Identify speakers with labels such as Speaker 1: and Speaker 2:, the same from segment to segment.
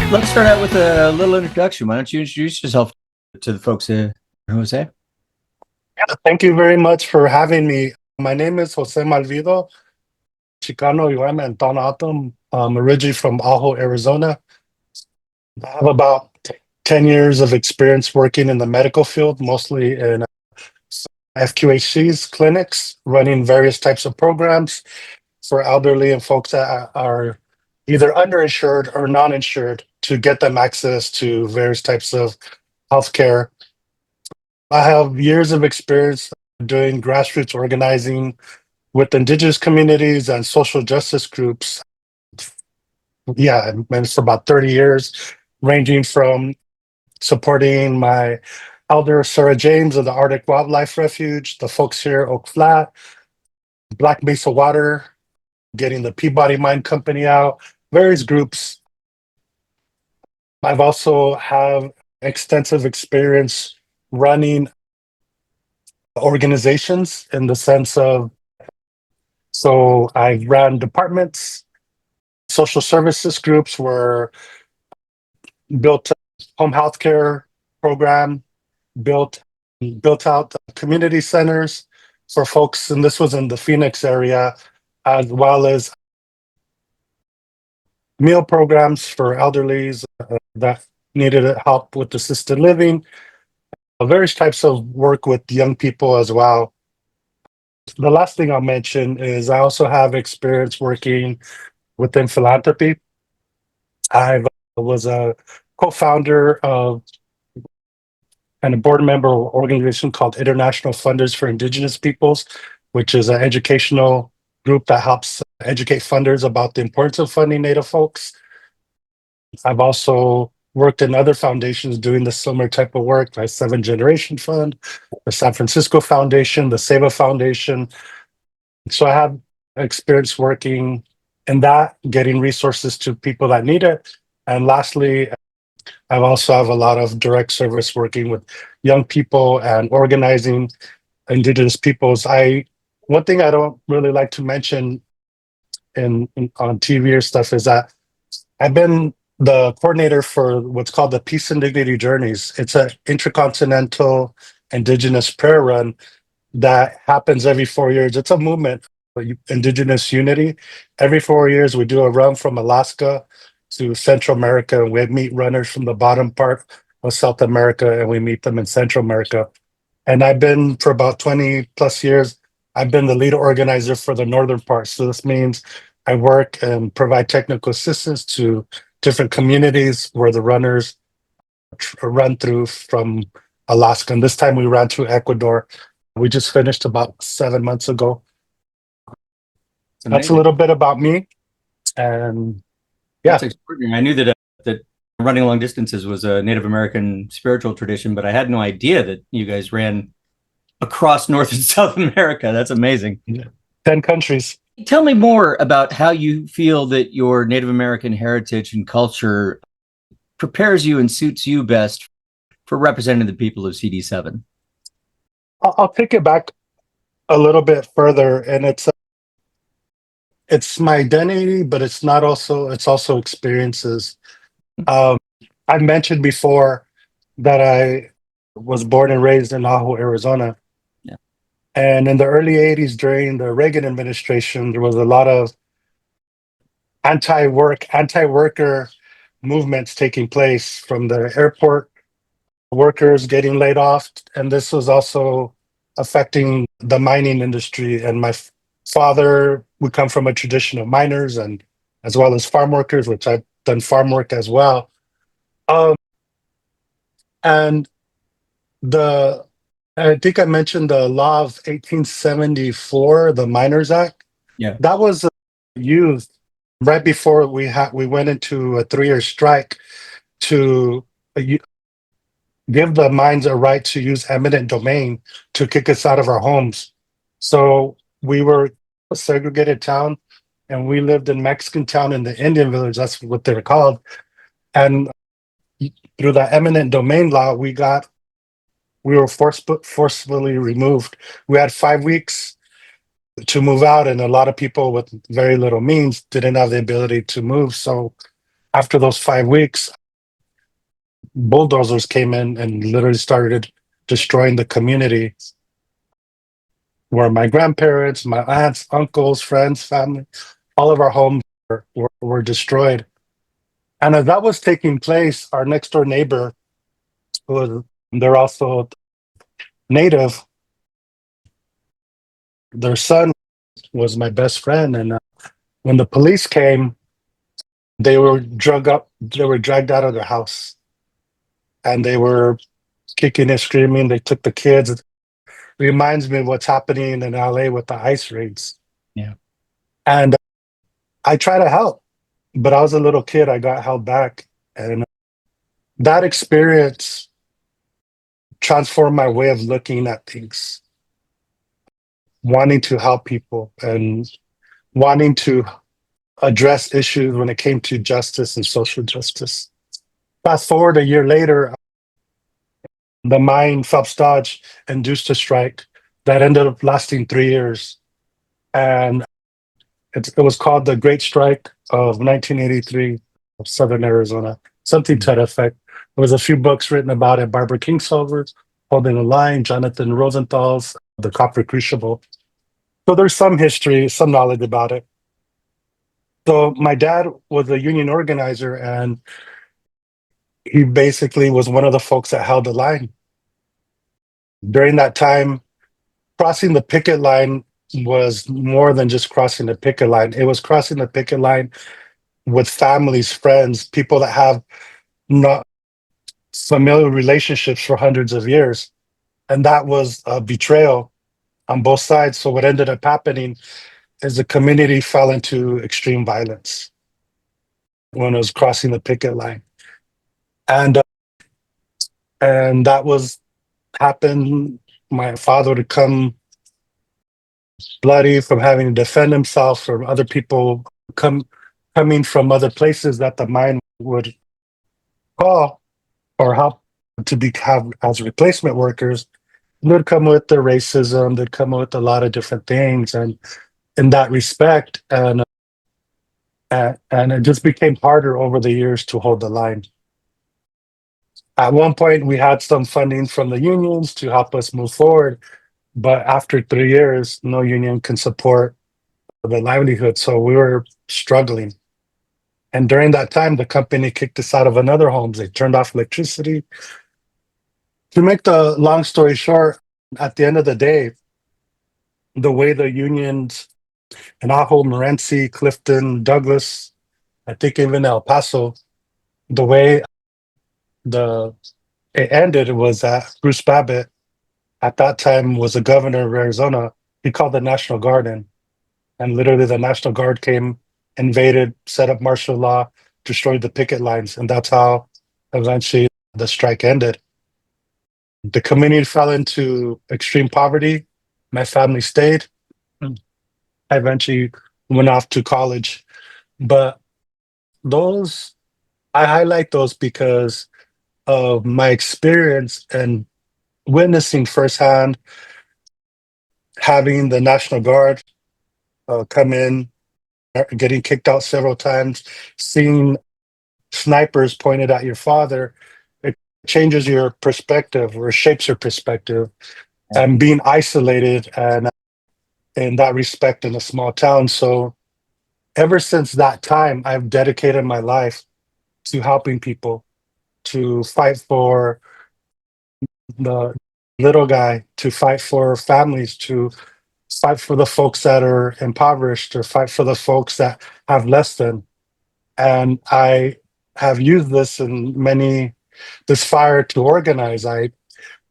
Speaker 1: Let's start out with a little introduction. Why don't you introduce yourself to the folks in Jose?
Speaker 2: Thank you very much for having me. My name is Jose Malvido, Chicano, Yuema, and Tonatom. I'm originally from Ajo, Arizona. I have about 10 years of experience working in the medical field, mostly in FQHCs, clinics, running various types of programs for elderly and folks that are either underinsured or non-insured to get them access to various types of healthcare. I have years of experience doing grassroots organizing with indigenous communities and social justice groups. Yeah, and for about 30 years, ranging from supporting my elder Sarah James of the Arctic Wildlife Refuge, the folks here at Oak Flat, Black Mesa Water, getting the Peabody Mine Company out, various groups. I've also have extensive experience running organizations in the sense of, so I ran departments, social services groups were built home healthcare program, built built out community centers for folks, and this was in the Phoenix area, as well as meal programs for elderlies that needed help with assisted living, various types of work with young people as well. The last thing I'll mention is I also have experience working within philanthropy. I was a co-founder of and a board member of an organization called International Funders for Indigenous Peoples, which is an educational group that helps educate funders about the importance of funding Native folks. I've also worked in other foundations doing the similar type of work, like Seven Generation Fund, the San Francisco Foundation, the Seva Foundation. So I have experience working in that, getting resources to people that need it. And lastly, I also have a lot of direct service working with young people and organizing indigenous peoples. One thing I don't really like to mention on TV or stuff is that I've been the coordinator for what's called the Peace and Dignity Journeys. It's an intercontinental indigenous prayer run that happens every 4 years. It's a movement for indigenous unity. Every 4 years, we do a run from Alaska to Central America, and we meet runners from the bottom part of South America, and we meet them in Central America. And I've been for about 20 plus years, I've been the lead organizer for the northern part. So this means I work and provide technical assistance to different communities where the runners run through from Alaska. And this time we ran through Ecuador. We just finished about 7 months ago.
Speaker 1: It's
Speaker 2: That's a
Speaker 1: amazing.
Speaker 2: little bit about me. And
Speaker 1: That's
Speaker 2: yeah,
Speaker 1: extraordinary. I knew that running long distances was a Native American spiritual tradition, but I had no idea that you guys ran across North and South America. That's amazing.
Speaker 2: 10 countries.
Speaker 1: Tell me more about how you feel that your Native American heritage and culture prepares you and suits you best for representing the people of CD7.
Speaker 2: I'll take it back a little bit further, and it's my identity, but it's also experiences. Um, I mentioned before that I was born and raised in Ajo, Arizona.
Speaker 1: Yeah.
Speaker 2: And in the early 80s, during the Reagan administration, there was a lot of anti-worker movements taking place from the airport workers getting laid off. And this was also affecting the mining industry. And my father would come from a tradition of miners and as well as farm workers, which I've done farm work as well. Um, and the I think I mentioned the law of 1874, the Miners Act.
Speaker 1: Yeah.
Speaker 2: That was used right before we went into a 3 year strike to give the mines a right to use eminent domain to kick us out of our homes. So we were a segregated town, and we lived in Mexican town in the Indian village. That's what they're called. And through that eminent domain law, we were forcefully removed. We had 5 weeks to move out, and a lot of people with very little means didn't have the ability to move. So after those 5 weeks, bulldozers came in and literally started destroying the community where my grandparents, my aunts, uncles, friends, family, all of our homes were destroyed. And as that was taking place, our next door neighbor, they're also native, their son was my best friend. And when the police came, they were dragged out of their house, and they were kicking and screaming. They took the kids. It reminds me of what's happening in LA with the ICE raids.
Speaker 1: Yeah.
Speaker 2: And I try to help, but I was a little kid. I got held back. And that experience transformed my way of looking at things, wanting to help people and wanting to address issues when it came to justice and social justice. Fast forward a year later, the mine Phelps Dodge induced a strike that ended up lasting 3 years. And it was called the Great Strike of 1983 of Southern Arizona, something to that effect. There was a few books written about it. Barbara Kingsolver's Holding the Line, Jonathan Rosenthal's The Copper Crucible. So there's some history, some knowledge about it. So my dad was a union organizer, and he basically was one of the folks that held the line. During that time, crossing the picket line was more than just crossing the picket line. It was crossing the picket line with families, friends, people that have not familiar relationships for hundreds of years. And that was a betrayal on both sides. So what ended up happening is the community fell into extreme violence when it was crossing the picket line. And that was happened. My father would come bloody from having to defend himself from other people coming from other places that the mine would call or help to have as replacement workers. They'd come with their racism, they'd come with a lot of different things, and in that respect, and it just became harder over the years to hold the line. At one point, we had some funding from the unions to help us move forward, but after 3 years, no union can support the livelihood, so we were struggling. And during that time, the company kicked us out of another homes. They turned off electricity. To make the long story short, at the end of the day, the way the unions in Ajo, Morenci, Clifton, Douglas, I think even El Paso, the way it ended was that Bruce Babbitt, at that time, was the governor of Arizona. He called the National Guard in, and literally the National Guard came, invaded, set up martial law, destroyed the picket lines, and that's how eventually the strike ended. The community fell into extreme poverty. My family stayed. I eventually went off to college. But those, I highlight those because of my experience and witnessing firsthand having the National Guard come in, getting kicked out several times, seeing snipers pointed at your father. It changes your perspective or shapes your perspective. And being isolated and in that respect in a small town. So ever since that time, I've dedicated my life to helping people, to fight for the little guy, to fight for families, to fight for the folks that are impoverished, or fight for the folks that have less than. And I have used this fire to organize. I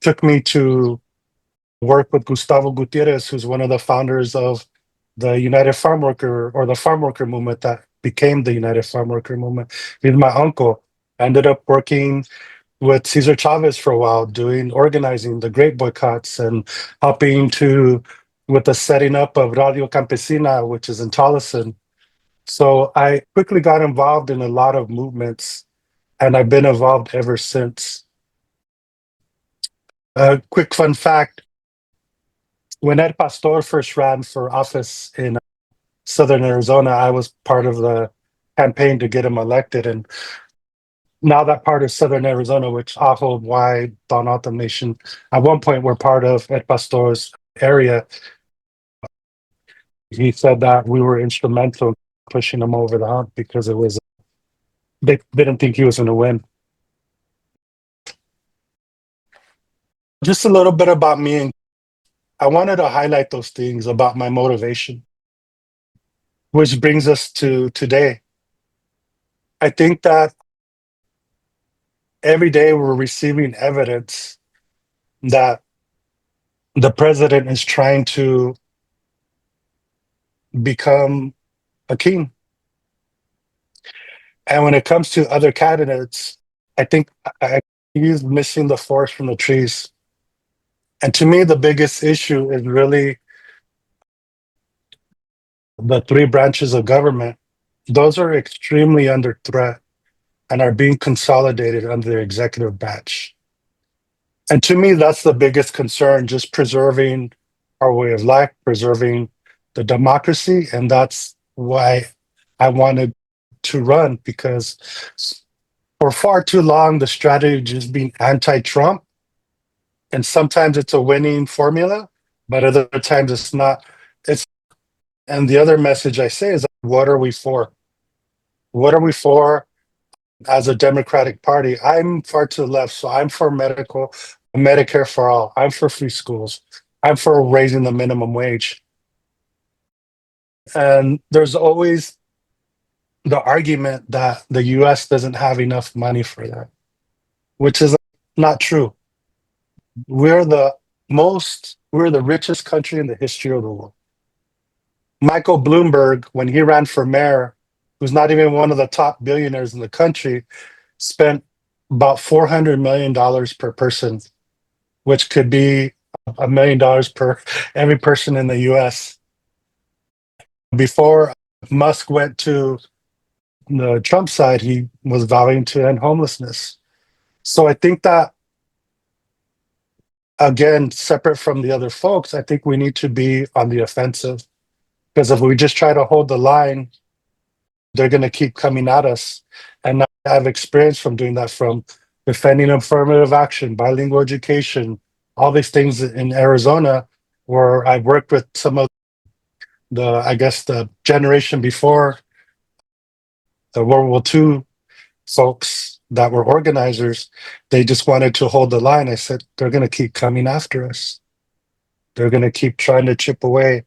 Speaker 2: took me to work with Gustavo Gutierrez, who's one of the founders of the United Farm Worker, or the farm worker movement that became the United Farm Worker movement. He's my uncle. I ended up working with Cesar Chavez for a while, organizing the great boycotts and helping with the setting up of Radio Campesina, which is in Tolleson. So I quickly got involved in a lot of movements, and I've been involved ever since. A quick fun fact: when Ed Pastor first ran for office in Southern Arizona, I was part of the campaigned to get him elected. And now that part of Southern Arizona, which Ajo, Y, Don Alton Nation, at one point were part of Ed Pastor's area, he said that we were instrumental in pushing him over the hump because it was, they didn't think he was going to win. Just a little bit about me, and I wanted to highlight those things about my motivation, which brings us to today. I think that every day we're receiving evidence that the president is trying to become a king. And when it comes to other candidates, I think he's missing the forest from the trees. And to me, the biggest issue is really the three branches of government. Those are extremely under threat and are being consolidated under the executive branch. And to me, that's the biggest concern, just preserving our way of life, preserving the democracy. And that's why I wanted to run, because for far too long, the strategy has been anti-Trump. And sometimes it's a winning formula, but other times it's not. And the other message I say is, what are we for? What are we for as a Democratic Party? I'm far to the left, so I'm for Medicare for all. I'm for free schools. I'm for raising the minimum wage. And there's always the argument that the US doesn't have enough money for that, which is not true. We're the richest country in the history of the world. Michael Bloomberg, when he ran for mayor, who's not even one of the top billionaires in the country, spent about $400 million per person, which could be $1 million per every person in the US. Before Musk went to the Trump side, he was vowing to end homelessness. So I think that, again, separate from the other folks, I think we need to be on the offensive, because if we just try to hold the line, they're going to keep coming at us. And I have experience from doing that, from defending affirmative action, bilingual education, all these things in Arizona, where I worked with some of the generation before the World War II folks that were organizers. They just wanted to hold the line. I said, they're going to keep coming after us. They're going to keep trying to chip away.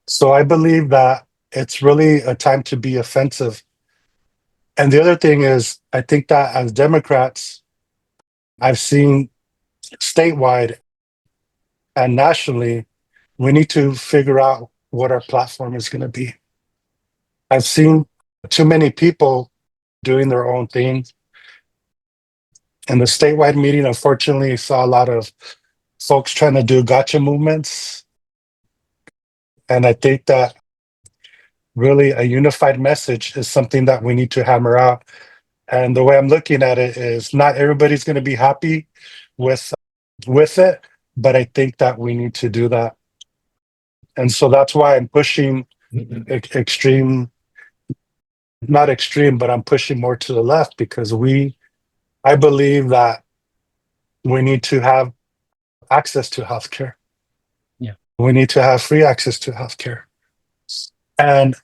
Speaker 2: So I believe that it's really a time to be offensive. And the other thing is, I think that as Democrats, I've seen statewide and nationally, we need to figure out what our platform is going to be. I've seen too many people doing their own thing. In the statewide meeting, unfortunately, saw a lot of folks trying to do gotcha movements. And I think that really a unified message is something that we need to hammer out. And the way I'm looking at it is, not everybody's going to be happy with it, but I think that we need to do that. And so that's why I'm pushing extreme, not extreme, but I'm pushing more to the left, because I believe that we need to have access to healthcare.
Speaker 1: Yeah.
Speaker 2: We need to have free access to healthcare. And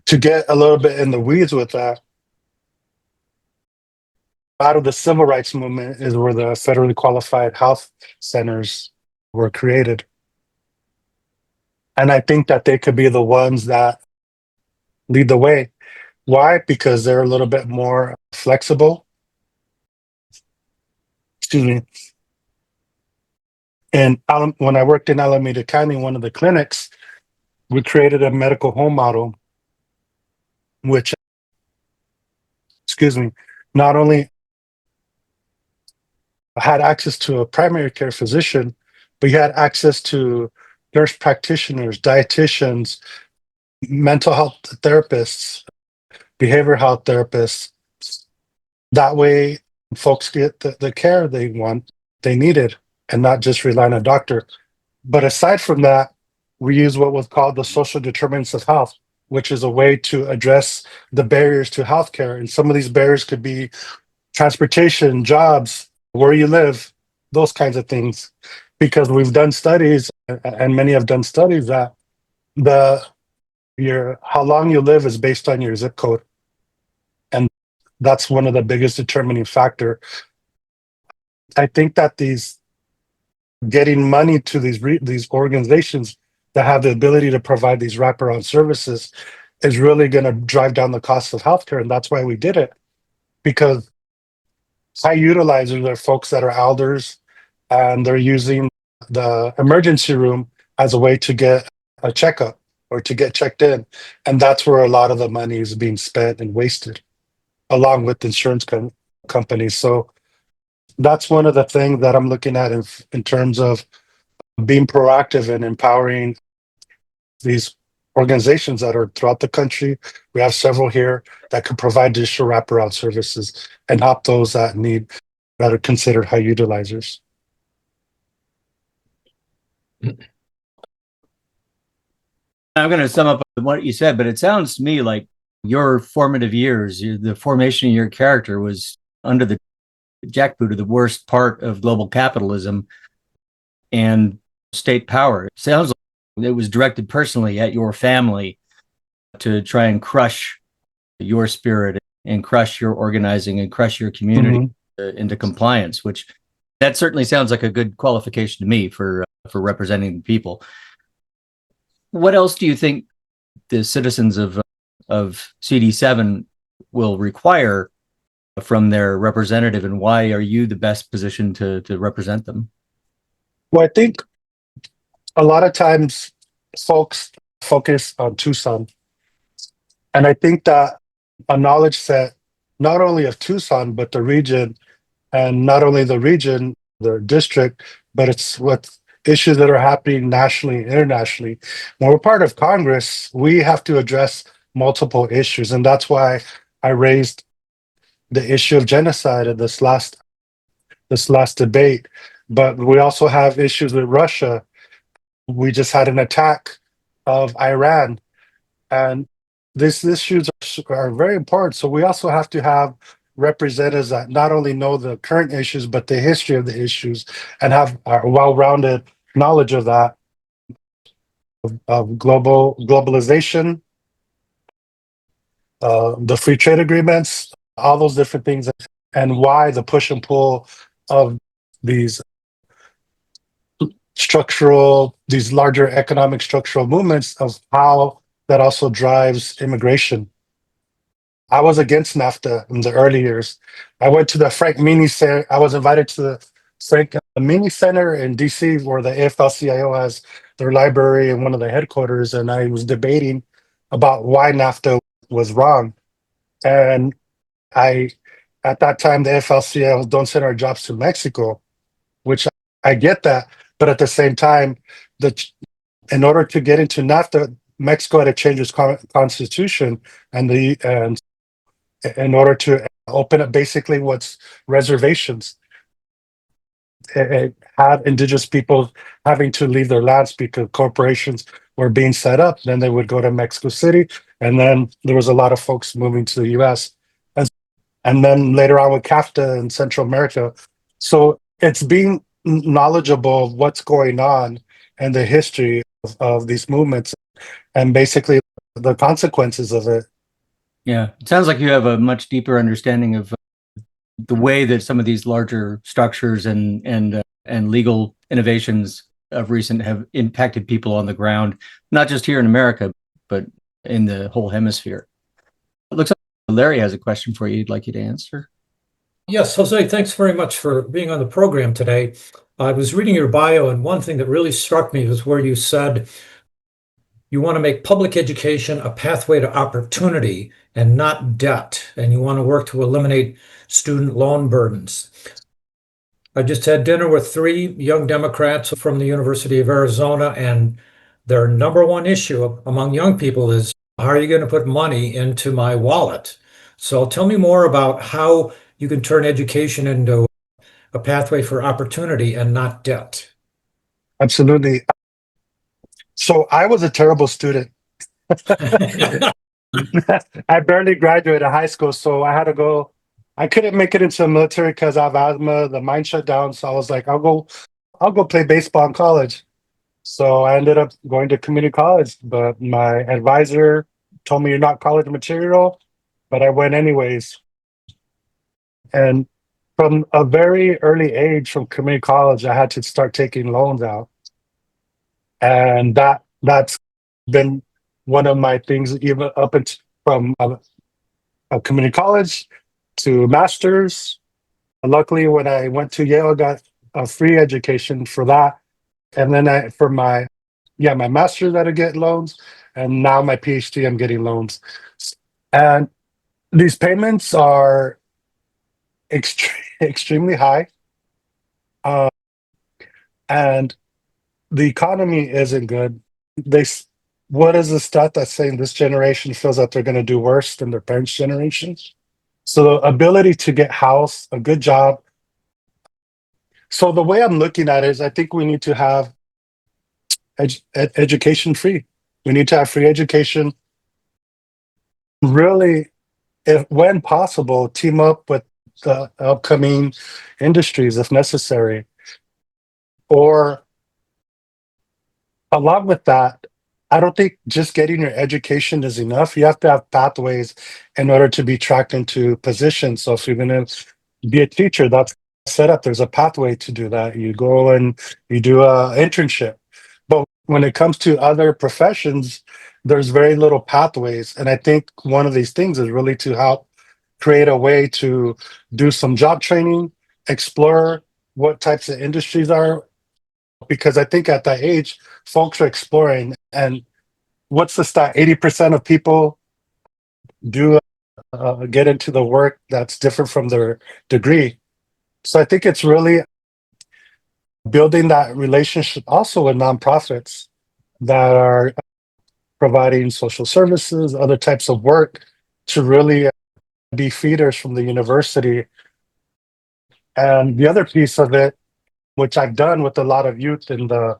Speaker 2: to get a little bit in the weeds with that, out of the civil rights movement is where the federally qualified health centers were created. And I think that they could be the ones that lead the way. Why? Because they're a little bit more flexible. Excuse me. And when I worked in Alameda County, one of the clinics, we created a medical home model, which, not only had access to a primary care physician, but you had access to nurse practitioners, dietitians, mental health therapists, behavioral health therapists. That way, folks get the care they needed, and not just rely on a doctor. But aside from that, we use what was called the social determinants of health. which is a way to address the barriers to healthcare. And some of these barriers could be transportation, jobs, where you live, those kinds of things. Because we've done studies, and many have done studies that the your how long you live is based on your zip code, and that's one of the biggest determining factor. I think that these getting money to these organizations that have the ability to provide these wraparound services is really going to drive down the cost of healthcare, and that's why we did it. Because high utilizers are folks that are elders, and they're using the emergency room as a way to get a checkup or to get checked in, and that's where a lot of the money is being spent and wasted, along with insurance companies. So that's one of the things that I'm looking at in terms of being proactive and empowering these organizations that are throughout the country. We have several here that could provide additional wraparound services and help those that need, that are considered high utilizers.
Speaker 1: I'm going to sum up what you said, but it sounds to me like your formative years, the formation of your character was under the jackboot of the worst part of global capitalism and state power. It sounds like it was directed personally at your family to try and crush your spirit and crush your organizing and crush your community into compliance, which that certainly sounds like a good qualification to me for representing the people. What else do you think the citizens of CD7 will require from their representative, and why are you the best position to represent them?
Speaker 2: Well, I think a lot of times folks focus on Tucson, and I think that a knowledge set not only of Tucson but the region, and not only the region, the district, but it's what issues that are happening nationally and internationally. When we're part of Congress, we have to address multiple issues, and that's why I raised the issue of genocide in this last debate. But we also have issues with Russia. We just had an attack of Iran, and these issues are very important. So we also have to have representatives that not only know the current issues but the history of the issues and have a well-rounded knowledge of that, of globalization, the free trade agreements, all those different things, and why the push and pull of these these larger economic structural movements, of how that also drives immigration. I was against NAFTA in the early years. I went to the Frank Meany Center. I was invited to the Frank Meany Center in DC, where the AFL-CIO has their library and one of the headquarters, and I was debating about why NAFTA was wrong. And at that time, the AFL-CIO don't send our jobs to Mexico, which I get that, but at the same time, in order to get into NAFTA, Mexico had to change its constitution, and in order to open up basically what's reservations. It had indigenous people having to leave their lands because corporations were being set up. Then they would go to Mexico City, and then there was a lot of folks moving to the U.S. And then later on with CAFTA in Central America. So it's being knowledgeable of what's going on and the history of these movements and basically the consequences of it.
Speaker 1: Yeah, it sounds like you have a much deeper understanding of the way that some of these larger structures and legal innovations of recent have impacted people on the ground, not just here in America, but in the whole hemisphere. It looks like Larry has a question for you. He'd like you to answer.
Speaker 3: Yes, Jose, thanks very much for being on the program today. I was reading your bio, and one thing that really struck me was where you said you want to make public education a pathway to opportunity and not debt, and you want to work to eliminate student loan burdens. I just had dinner with 3 young Democrats from the University of Arizona, and their number one issue among young people is, how are you going to put money into my wallet? So tell me more about how you can turn education into a pathway for opportunity and not debt.
Speaker 2: Absolutely. So I was a terrible student. I barely graduated high school, so I had to go. I couldn't make it into the military because I have asthma. The mine shut down, so I was like, I'll go play baseball in college. So I ended up going to community college, but my advisor told me you're not college material, but I went anyways. And from a very early age, from community college, I had to start taking loans out, and that's been one of my things, even up until from a community college to masters. Luckily, when I went to Yale, I got a free education for that, and then for my my master's, I had to get loans, and now my PhD, I'm getting loans, and these payments are extremely high, uh, and the economy isn't good. They what is the stat that's saying this generation feels that they're going to do worse than their parents' generation? So the ability to get house, a good job. So the way I'm looking at it is, I think we need to have education free. We need to have free education. Really, if when possible, team up with the upcoming industries if necessary. Or along with that, I don't think just getting your education is enough. You have to have pathways in order to be tracked into positions. So if you're going to be a teacher, that's set up. There's a pathway to do that. You go and you do a internship. But when it comes to other professions, there's very little pathways. And I think one of these things is really to help create a way to do some job training, explore what types of industries are, because I think at that age, folks are exploring. And what's the stat? 80% of people do get into the work that's different from their degree. So I think it's really building that relationship also with nonprofits that are providing social services, other types of work to really be feeders from the university. And the other piece of it, which I've done with a lot of youth in the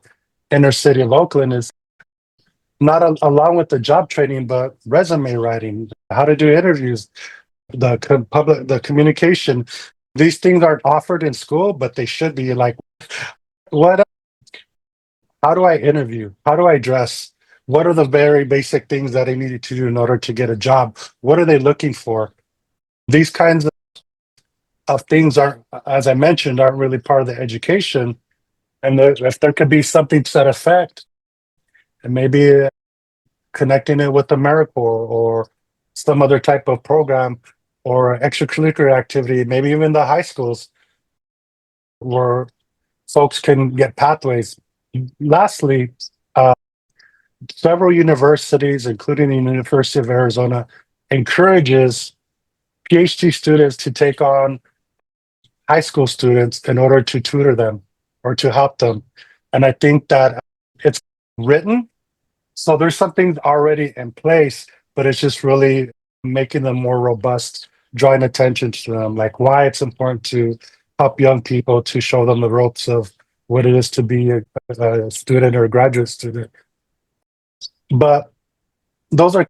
Speaker 2: inner city of Oakland, is not along with the job training, but resume writing, how to do interviews, the communication. These things aren't offered in school, but they should be. Like, what? How do I interview? How do I dress? What are the very basic things that I needed to do in order to get a job? What are they looking for? These kinds of things aren't, as I mentioned, aren't really part of the education. And if there could be something to that effect, and maybe connecting it with AmeriCorps or some other type of program or extracurricular activity, maybe even the high schools where folks can get pathways. Lastly, uh, several universities, including the University of Arizona, encourages PhD students to take on high school students in order to tutor them or to help them. And I think that it's written, so there's something already in place, but it's just really making them more robust, drawing attention to them, like why it's important to help young people, to show them the ropes of what it is to be a student or a graduate student. But those are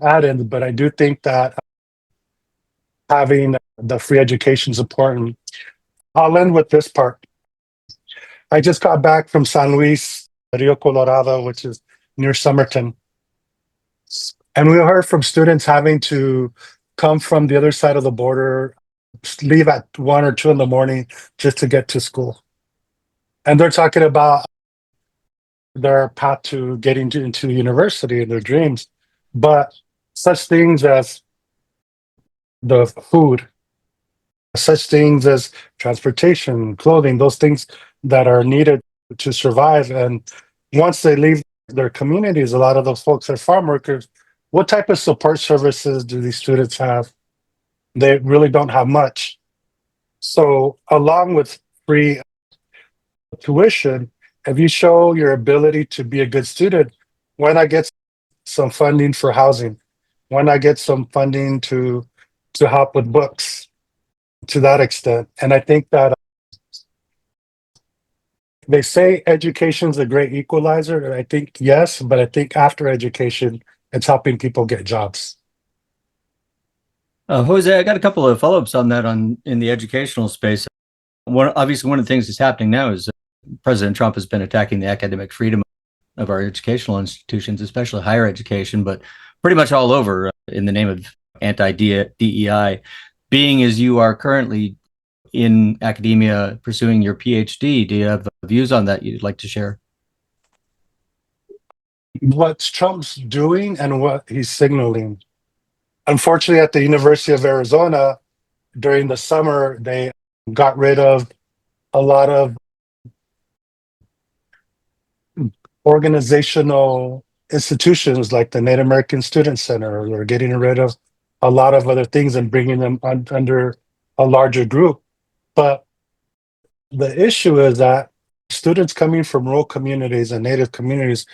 Speaker 2: add-ins, but I do think that having the free education is important. I'll end with this part. I just got back from San Luis, Rio Colorado, which is near Somerton. And we heard from students having to come from the other side of the border, leave at 1 or 2 in the morning just to get to school. And they're talking about their path to getting into university and their dreams. But such things as the food, such things as transportation, clothing, those things that are needed to survive. And once they leave their communities, a lot of those folks are farm workers. What type of support services do these students have? They really don't have much. So, along with free tuition, if you show your ability to be a good student, why not get some funding for housing? Why not get some funding to help with books to that extent? And I think that They say education's a great equalizer, and I think yes, but I think after education, it's helping people get jobs.
Speaker 1: Jose, I got a couple of follow-ups on that in the educational space. Obviously, one of the things that's happening now is President Trump has been attacking the academic freedom of our educational institutions, especially higher education, but pretty much all over in the name of anti-DEI. Being as you are currently in academia pursuing your PhD, do you have views on that you'd like to share?
Speaker 2: What Trump's doing and what he's signaling. Unfortunately, at the University of Arizona, during the summer, they got rid of a lot of organizational institutions like the Native American Student Center. They're getting rid of a lot of other things and bringing them under a larger group. But the issue is that students coming from rural communities and Native communities,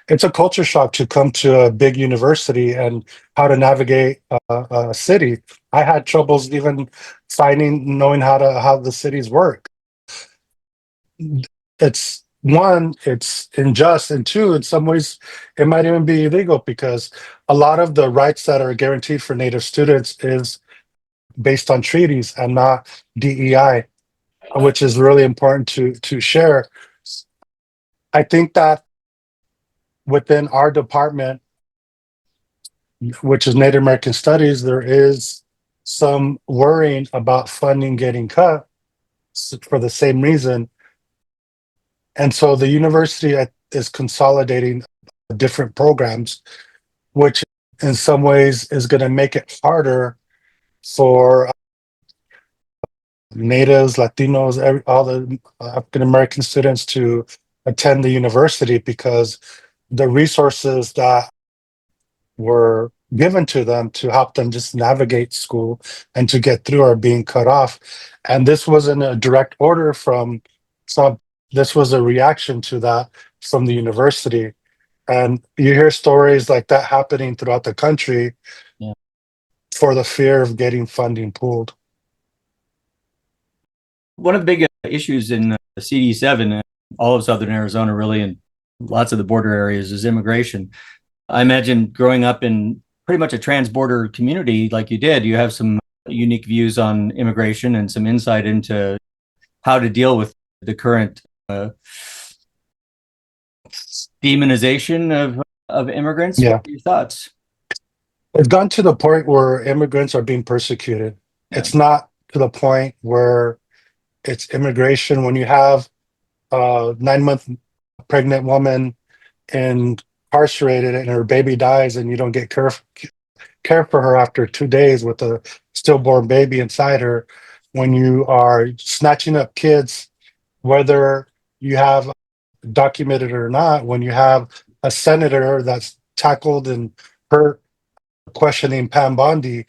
Speaker 2: it's a culture shock to come to a big university and how to navigate a city. I had troubles even knowing how the cities work. It's one, it's unjust, and two, in some ways, it might even be illegal because a lot of the rights that are guaranteed for Native students is based on treaties and not DEI, which is really important to share. I think that within our department, which is Native American Studies, there is some worrying about funding getting cut for the same reason. And so the university is consolidating different programs, which in some ways is going to make it harder for natives, Latinos, all the African American students to attend the university because the resources that were given to them to help them just navigate school and to get through are being cut off. And this wasn't a direct order from Trump. This was a reaction to that from the university. And you hear stories like that happening throughout the country.
Speaker 1: Yeah.
Speaker 2: For the fear of getting funding pulled.
Speaker 1: One of the big issues in CD7, all of Southern Arizona, really, and lots of the border areas, is immigration. I imagine growing up in pretty much a trans-border community like you did, you have some unique views on immigration and some insight into how to deal with the current demonization of immigrants.
Speaker 2: Yeah.
Speaker 1: What are your thoughts?
Speaker 2: It's gone to the point where immigrants are being persecuted.
Speaker 1: Yeah.
Speaker 2: It's not to the point where it's immigration. When you have a 9-month pregnant woman incarcerated and her baby dies and you don't get care for her after 2 days with a stillborn baby inside her, when you are snatching up kids, whether you have documented or not, when you have a senator that's tackled and hurt questioning Pam Bondi,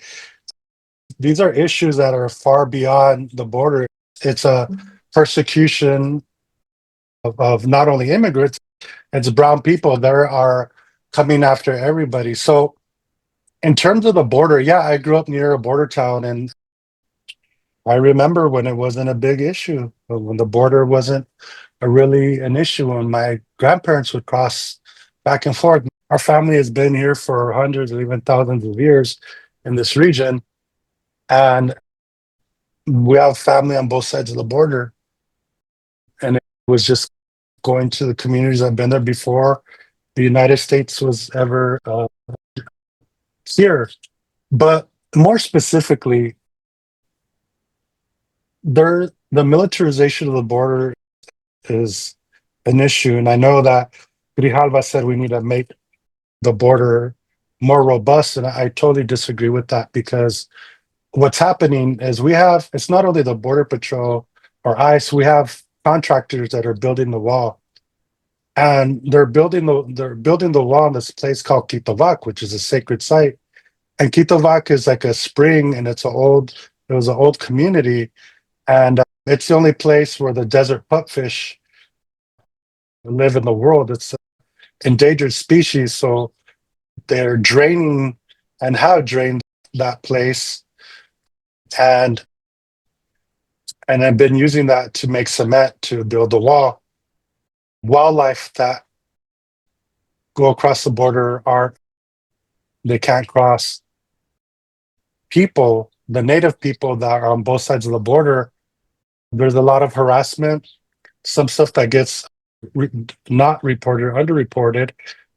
Speaker 2: these are issues that are far beyond the border. It's a persecution of not only immigrants, it's brown people that are coming after everybody. So in terms of the border, yeah, I grew up near a border town and I remember when it wasn't a big issue, when the border wasn't really an issue, when my grandparents would cross back and forth. Our family has been here for hundreds or even thousands of years in this region, and we have family on both sides of the border. And it was just going to the communities I've been there before the United States was ever here. But more specifically, the militarization of the border is an issue. And I know that Grijalva said we need to make the border more robust. And I totally disagree with that because what's happening is it's not only the Border Patrol or ICE, we have contractors that are building the wall. And they're building the wall in this place called Kitovac, which is a sacred site. And Kitovac is like a spring, and it was an old community. And it's the only place where the desert pupfish live in the world. It's an endangered species, so they're draining and have drained that place, and I've been using that to make cement to build the wall. wildlife that go across the border they can't cross. People, the native people that are on both sides of the border, there's a lot of harassment. Some stuff that gets not reported or underreported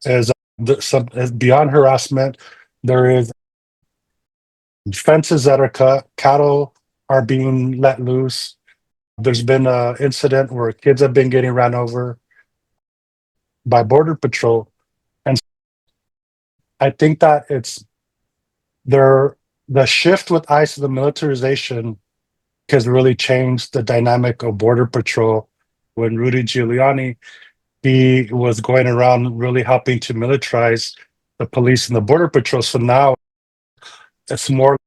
Speaker 2: is is beyond harassment. There is fences that are cut, cattle are being let loose. There's been an incident where kids have been getting ran over by Border Patrol. And I think that the shift with ICE, the militarization, has really changed the dynamic of Border Patrol. When Rudy Giuliani, he was going around really helping to militarize the police and the Border Patrol. So now it's more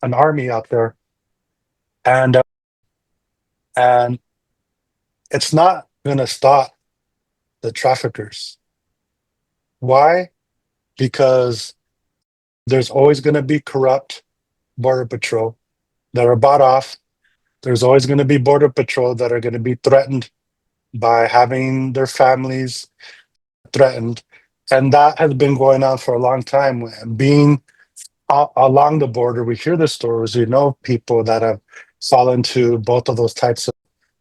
Speaker 2: an army out there. And it's not going to stop the traffickers. Why? Because there's always going to be corrupt Border Patrol that are bought off. There's always going to be Border Patrol that are going to be threatened by having their families threatened. And that has been going on for a long time. Being along the border, we hear the stories, we know people that have fallen to both of those types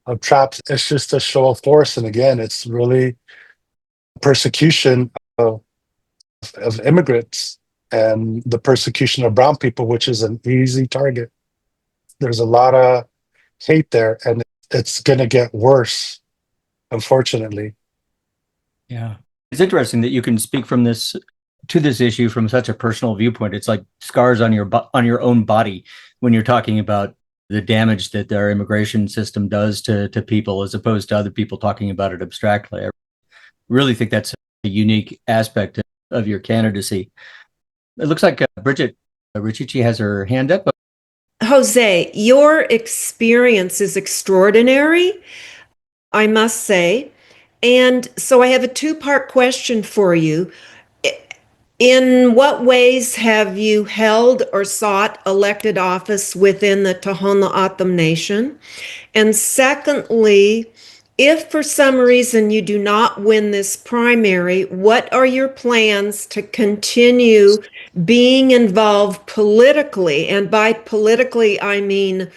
Speaker 2: of traps. It's just a show of force. And again, it's really persecution of immigrants and the persecution of brown people, which is an easy target. There's a lot of hate there, and it's going to get worse, unfortunately.
Speaker 1: Yeah. It's interesting that you can speak from this to this issue from such a personal viewpoint. It's like scars on your own body when you're talking about the damage that our immigration system does to people, as opposed to other people talking about it abstractly. I really think that's a unique aspect of your candidacy. It looks like Bridget Richichi has her hand up.
Speaker 4: Jose, your experience is extraordinary, I must say. And so I have a two-part question for you. In what ways have you held or sought elected office within the Tohono O'odham Nation? And secondly, if for some reason you do not win this primary, what are your plans to continue being involved politically? And by politically, I mean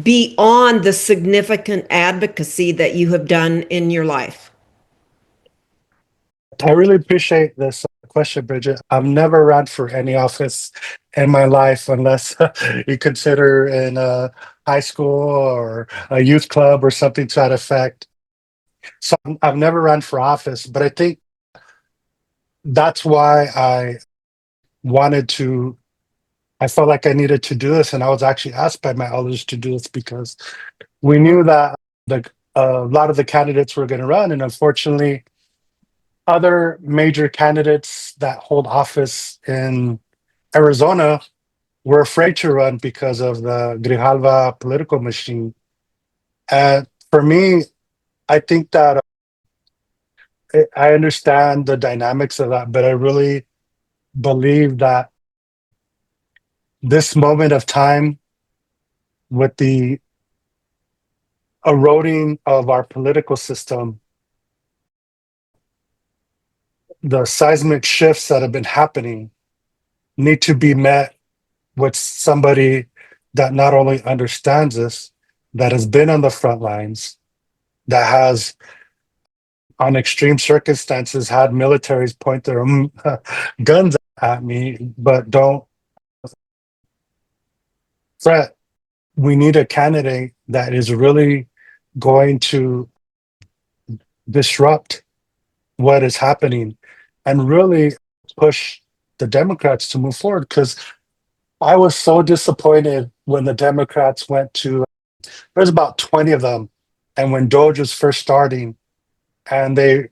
Speaker 4: beyond the significant advocacy that you have done in your life.
Speaker 2: I really appreciate this question, Bridget. I've never run for any office in my life unless you consider in a high school or a youth club or something to that effect. So I've never run for office, but I think that's why I felt like I needed to do this. And I was actually asked by my elders to do this because we knew that a lot of the candidates were going to run. And unfortunately, other major candidates that hold office in Arizona were afraid to run because of the Grijalva political machine. And for me, I think that I understand the dynamics of that, but I really believe that this moment of time, with the eroding of our political system, the seismic shifts that have been happening, need to be met with somebody that not only understands this, that has been on the front lines, that has, on extreme circumstances, had militaries point their guns at me, but don't threat. We need a candidate that is really going to disrupt what is happening and really push the Democrats to move forward. Because I was so disappointed when the Democrats went to, there's about 20 of them, and when Doge was first starting, and they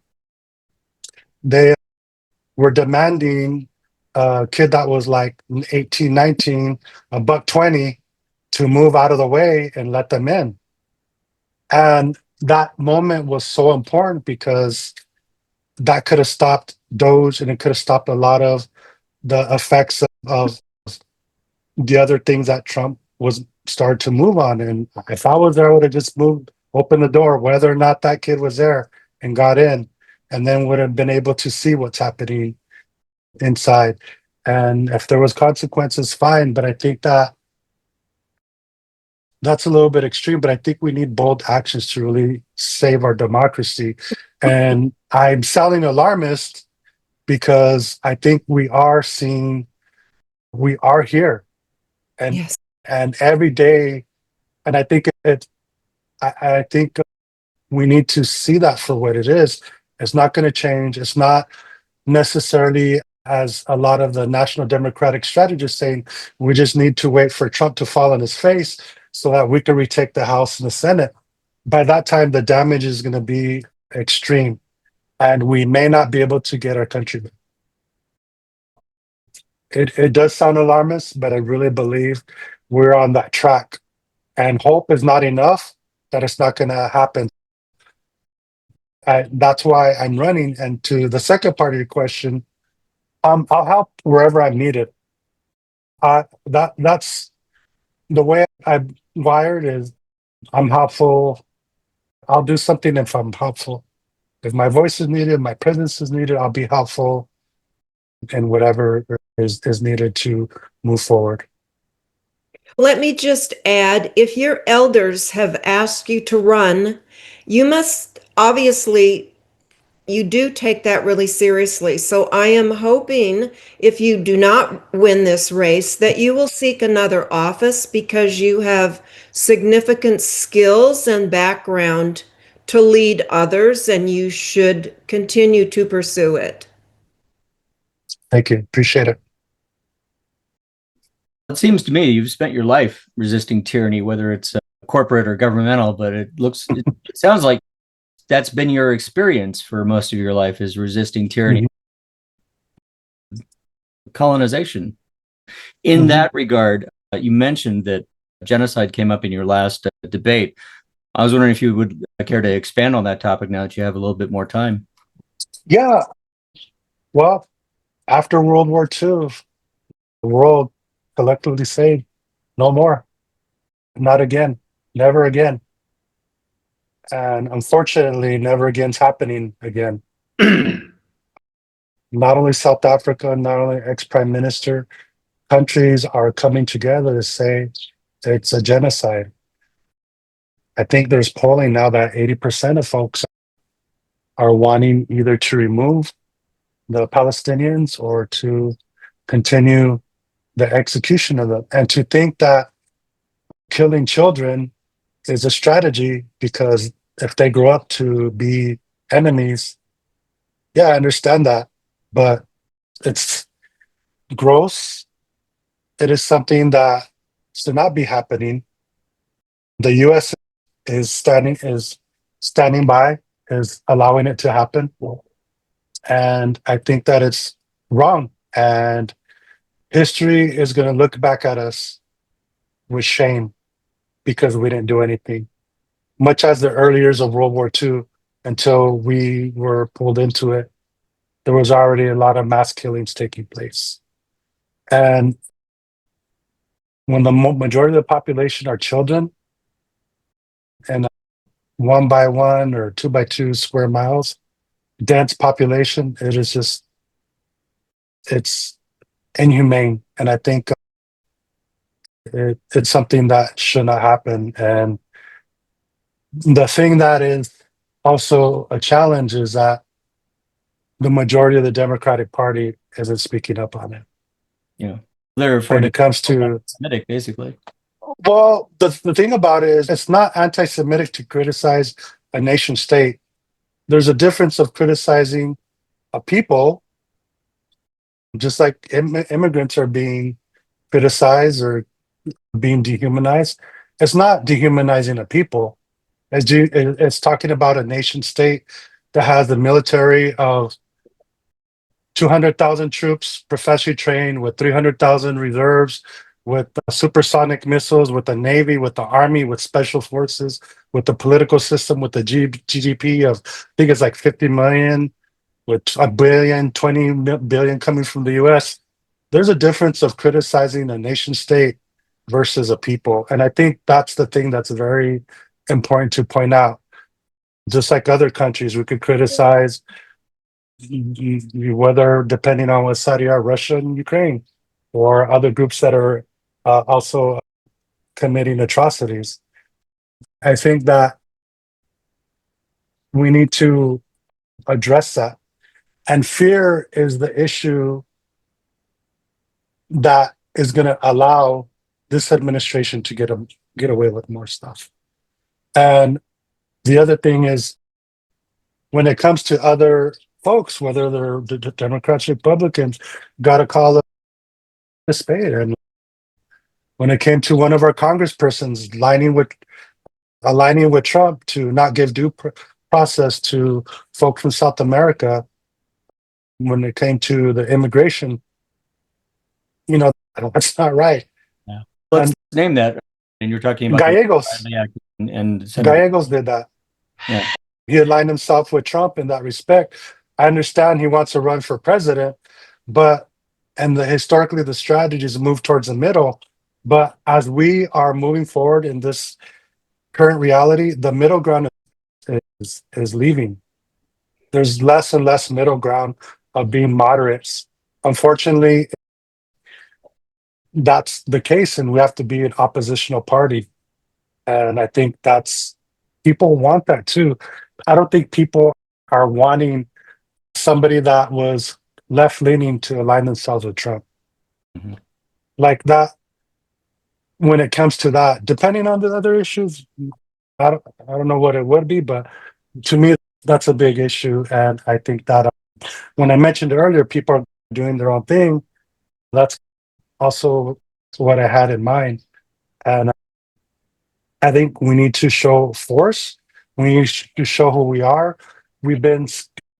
Speaker 2: were demanding a kid that was like 18, 19, $1.20 to move out of the way and let them in. And that moment was so important because that could have stopped Doge, and it could have stopped a lot of the effects of the other things that Trump was started to move on. And if I was there, I would have just moved, opened the door, whether or not that kid was there. and got in, and then would have been able to see what's happening inside. And if there was consequences, fine. But I think that that's a little bit extreme, but I think we need bold actions to really save our democracy. And I'm sounding alarmist because I think we are here, and
Speaker 4: Yes.
Speaker 2: and every day, and I think I think we need to see that for what it is. It's not going to change. It's not necessarily, as a lot of the national democratic strategists saying, we just need to wait for Trump to fall on his face so that we can retake the House and the Senate. By that time, the damage is going to be extreme, and we may not be able to get our country back. It does sound alarmist, but I really believe we're on that track. And hope is not enough that it's not going to happen. That's why I'm running. And to the second part of your question, I'll help wherever I'm needed. That's the way I'm wired. Is I'm helpful. I'll do something if I'm helpful. If my voice is needed, my presence is needed, I'll be helpful in whatever is needed to move forward.
Speaker 4: Let me just add, if your elders have asked you to run, you must obviously, you do take that really seriously. So I am hoping if you do not win this race, that you will seek another office because you have significant skills and background to lead others, and you should continue to pursue it.
Speaker 2: Thank you. Appreciate it.
Speaker 1: It seems to me you've spent your life resisting tyranny, whether it's corporate or governmental, but it sounds like that's been your experience for most of your life, is resisting tyranny. Colonization. In that regard, you mentioned that genocide came up in your last debate. I was wondering if you would care to expand on that topic now that you have a little bit more time.
Speaker 2: Yeah. Well, after World War II, the world collectively said, no more, not again, never again. And unfortunately, never again's happening again. Not only South Africa, not only ex-prime minister, countries are coming together to say it's a genocide. I think there's polling now that 80% of folks are wanting either to remove the Palestinians or to continue the execution of them. And to think that killing children is a strategy, because if they grow up to be enemies, yeah, I understand that, but it's gross. It is something that should not be happening. The US is standing by, is allowing it to happen. And I think that it's wrong. And history is going to look back at us with shame because we didn't do anything. Much as the early years of World War II, until we were pulled into it, there was already a lot of mass killings taking place. And when the majority of the population are children, and 1 by 1 or 2 by 2 square miles, dense population, it's inhumane. And I think it's something that should not happen. And the thing that is also a challenge is that the majority of the Democratic Party isn't speaking up on it.
Speaker 1: Yeah, they're afraid
Speaker 2: when it comes to
Speaker 1: Semitic, basically.
Speaker 2: Well, the thing about it is, it's not anti-Semitic to criticize a nation state. There's a difference of criticizing a people, just like immigrants are being criticized or being dehumanized. It's not dehumanizing a people. It's talking about a nation state that has the military of 200,000 troops professionally trained, with 300,000 reserves, with supersonic missiles, with the Navy, with the Army, with special forces, with the political system, with the GDP of, I think it's like 50 million, with a billion, 20 billion coming from the US. There's a difference of criticizing a nation state versus a people. And I think that's the thing that's very important to point out. Just like other countries, we could criticize whether, depending on what side you are, Russia and Ukraine, or other groups that are also committing atrocities. I think that we need to address that. And fear is the issue that is going to allow this administration to get away with more stuff. And the other thing is, when it comes to other folks, whether they're the Democrats, Republicans, got to call it a spade. And when it came to one of our congresspersons aligning with Trump to not give due process to folks from South America, when it came to the immigration, that's not right.
Speaker 1: Yeah. Let's name that. And you're talking about
Speaker 2: Gallegos.
Speaker 1: And
Speaker 2: Gallegos did that.
Speaker 1: Yeah.
Speaker 2: He aligned himself with Trump in that respect. I understand he wants to run for president, historically the strategies move towards the middle. But as we are moving forward in this current reality, the middle ground is leaving. There's less and less middle ground of being moderates. Unfortunately, that's the case, and we have to be an oppositional party. And I think people want that too. I don't think people are wanting somebody that was left-leaning to align themselves with Trump.
Speaker 1: Mm-hmm.
Speaker 2: Like that, when it comes to that, depending on the other issues, I don't know what it would be, but to me, that's a big issue. And I think that when I mentioned earlier, people are doing their own thing. That's also what I had in mind. And I think we need to show force. We need to show who we are. We've been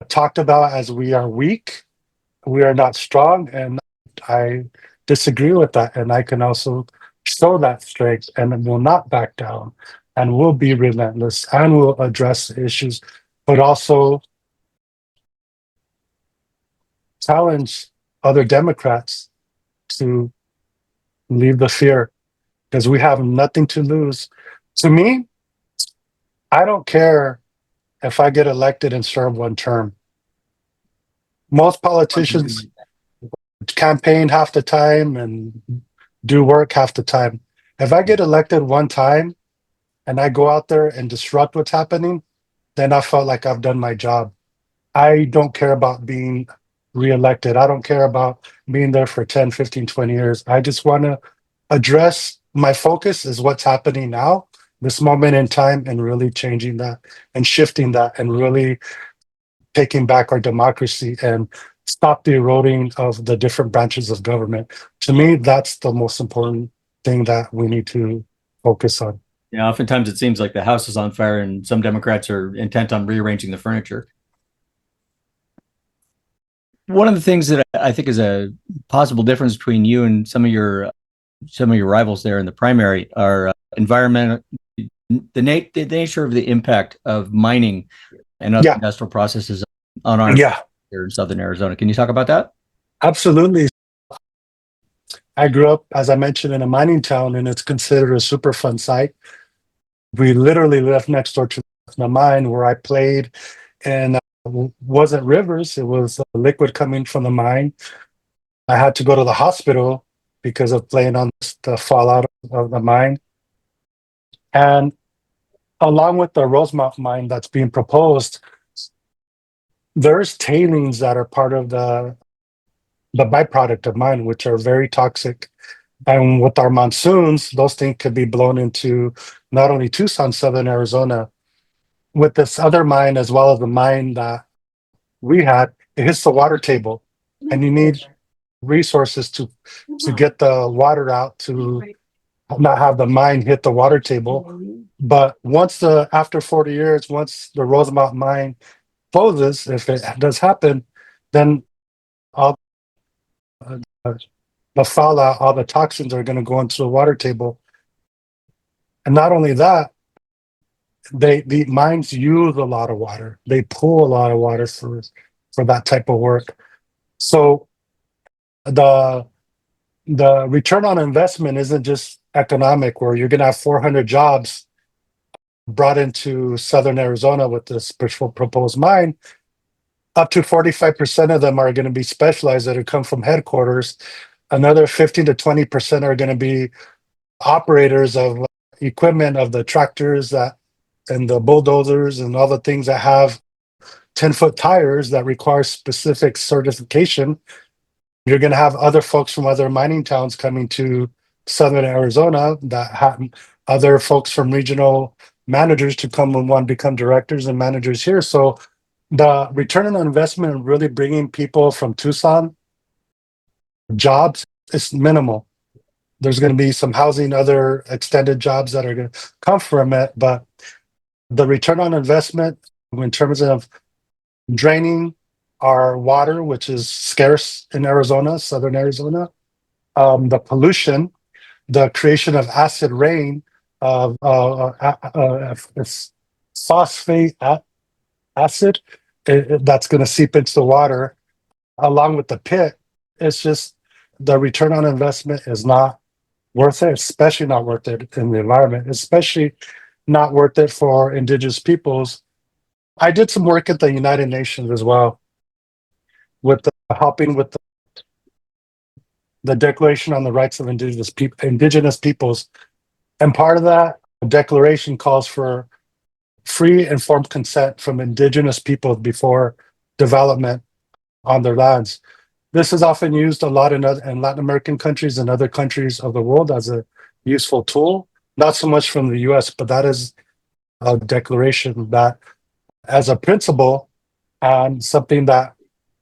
Speaker 2: talked about as we are weak. We are not strong. And I disagree with that. And I can also show that strength and will not back down and will be relentless and will address the issues, but also challenge other Democrats to leave the fear, because we have nothing to lose. To me, I don't care if I get elected and serve one term. Most politicians campaign half the time and do work half the time. If I get elected one time and I go out there and disrupt what's happening, then I felt like I've done my job. I don't care about being reelected. I don't care about being there for 10, 15, 20 years. I just want to address, my focus is what's happening now, this moment in time, and really changing that and shifting that and really taking back our democracy and stop the eroding of the different branches of government. To me, that's the most important thing that we need to focus on.
Speaker 1: Yeah, oftentimes it seems like the house is on fire and some Democrats are intent on rearranging the furniture. One of the things that I think is a possible difference between you and some of your rivals there in the primary are environmental, the nature of the impact of mining and other industrial processes on our here in Southern Arizona. Can you talk about that?
Speaker 2: Absolutely. I grew up, as I mentioned, in a mining town, and it's considered a Superfund site. We literally lived next door to the mine where I played, and wasn't rivers, it was liquid coming from the mine. I had to go to the hospital because of playing on the fallout of the mine. And along with the Rosemont mine that's being proposed, there's tailings that are part of the byproduct of mine, which are very toxic. And with our monsoons, those things could be blown into not only Tucson, Southern Arizona. With this other mine, as well as the mine that we had, it hits the water table, and you need resources to get the water out to not have the mine hit the water table. But after 40 years, once the Rosemont mine closes, if it does happen, then all the fallout, all the toxins are going to go into the water table. And not only that, the mines use a lot of water. They pull a lot of water for that type of work. So the return on investment isn't just economic, where you're going to have 400 jobs brought into southern Arizona with this proposed mine, up to 45% of them are going to be specialized that have come from headquarters. Another 15 to 20% are going to be operators of equipment, of the tractors that and the bulldozers and all the things that have 10-foot tires that require specific certification. You're going to have other folks from other mining towns coming to southern Arizona that have other folks from regional managers to come and want to become directors and managers here. So the return on investment of really bringing people from Tucson jobs is minimal. There's going to be some housing, other extended jobs that are going to come from it, but the return on investment in terms of draining our water, which is scarce in Arizona, southern Arizona, the pollution, the creation of acid rain, of phosphate acid that's going to seep into the water, along with the pit. It's just the return on investment is not worth it, especially not worth it in the environment, especially not worth it for indigenous peoples. I did some work at the United Nations as well, with helping with the Declaration on the Rights of Indigenous Peoples. And part of that declaration calls for free informed consent from indigenous people before development on their lands. This is often used a lot in Latin American countries and other countries of the world as a useful tool, not so much from the US, but that is a declaration that, as a principle, and something that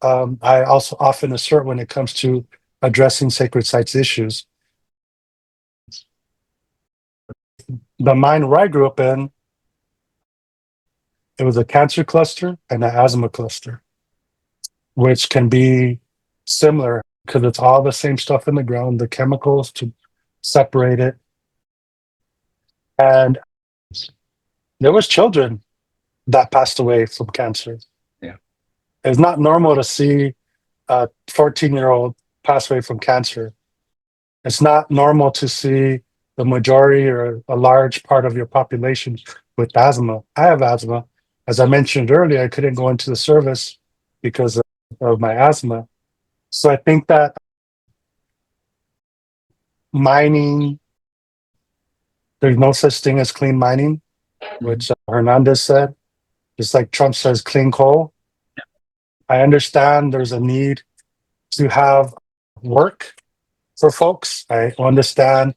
Speaker 2: I also often assert when it comes to addressing sacred sites issues. The mine where I grew up in, it was a cancer cluster and an asthma cluster, which can be similar because it's all the same stuff in the ground, the chemicals to separate it. And there was children that passed away from cancer.
Speaker 1: Yeah.
Speaker 2: It's not normal to see a 14-year-old pass away from cancer. It's not normal to see the majority or a large part of your population with asthma. I have asthma. As I mentioned earlier, I couldn't go into the service because of my asthma. So I think that mining, there's no such thing as clean mining, which Hernandez said, just like Trump says clean coal. I understand there's a need to have work for folks. I understand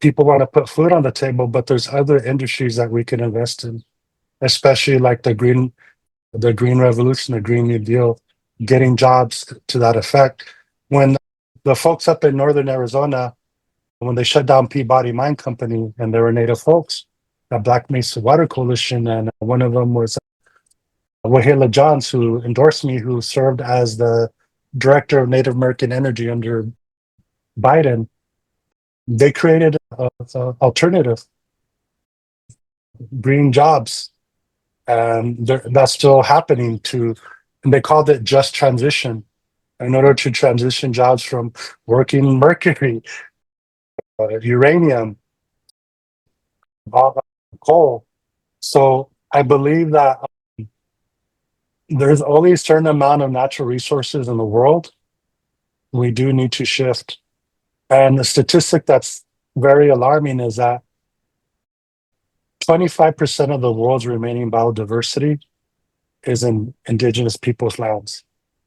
Speaker 2: people want to put food on the table, but there's other industries that we can invest in, especially like the green revolution, the Green New Deal, getting jobs to that effect. When the folks up in northern Arizona, when they shut down Peabody Mine Company and there were Native folks, the Black Mesa Water Coalition, and one of them was Wahela Johns, who endorsed me, who served as the director of Native American Energy under Biden. They created an alternative, green jobs, and that's still happening and they called it just transition. In order to transition jobs from working mercury, uranium, coal. So I believe that there's only a certain amount of natural resources in the world. We do need to shift. And the statistic that's very alarming is that 25% of the world's remaining biodiversity is in indigenous people's lands.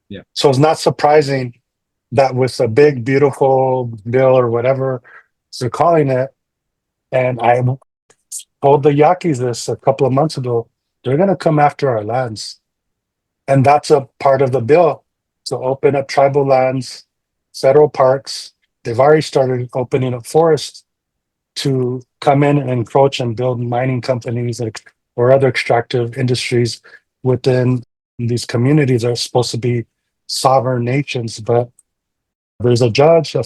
Speaker 1: Yeah.
Speaker 2: So it's not surprising that with a big, beautiful bill or whatever they're calling it, and I told the Yaquis this a couple of months ago, they're going to come after our lands. And that's a part of the bill to open up tribal lands, federal parks. They've already started opening up forests to come in and encroach and build mining companies or other extractive industries within these communities that are supposed to be sovereign nations. But there's a judge, a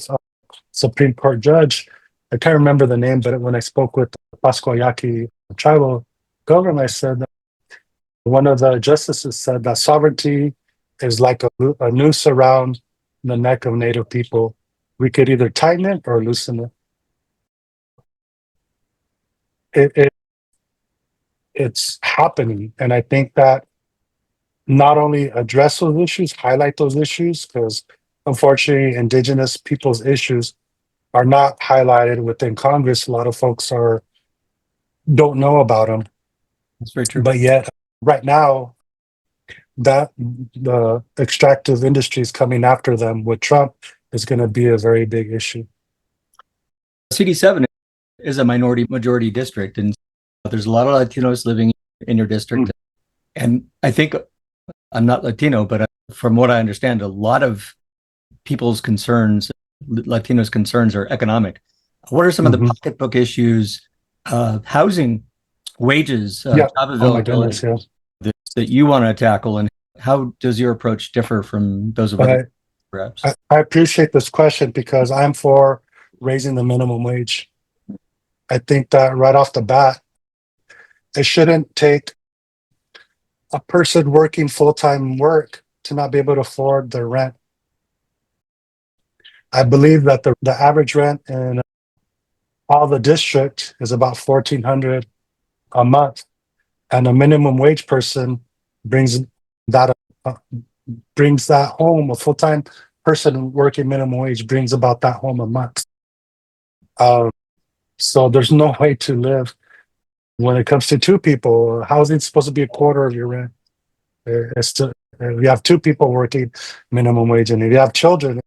Speaker 2: Supreme Court judge, I can't remember the name, but when I spoke with the Pascua Yaqui tribal government, I said that one of the justices said that sovereignty is like a noose around the neck of Native people. We could either tighten it or loosen it. it's happening. And I think that not only address those issues, highlight those issues, because unfortunately, indigenous people's issues are not highlighted within Congress. A lot of folks don't know about them.
Speaker 1: That's very true.
Speaker 2: But yet, right now, that the extractive industries coming after them with Trump is going to be a very big issue.
Speaker 1: CD7 is a minority majority district, and there's a lot of Latinos living in your district. And I think I'm not Latino, but from what I understand, a lot of people's concerns, Latinos' concerns, are economic. What are some of the pocketbook issues, housing, wages, job availability that you want to tackle, and how does your approach differ from those of others, perhaps?
Speaker 2: I appreciate this question because I'm for raising the minimum wage. I think that right off the bat, it shouldn't take a person working full-time work to not be able to afford their rent. I believe that the average rent in all the district is about $1,400 a month, and a minimum wage person brings that home. A full-time person working minimum wage brings about that home a month. So there's no way to live. When it comes to two people, housing's supposed to be a quarter of your rent. It's still, if you have two people working minimum wage, and if you have children,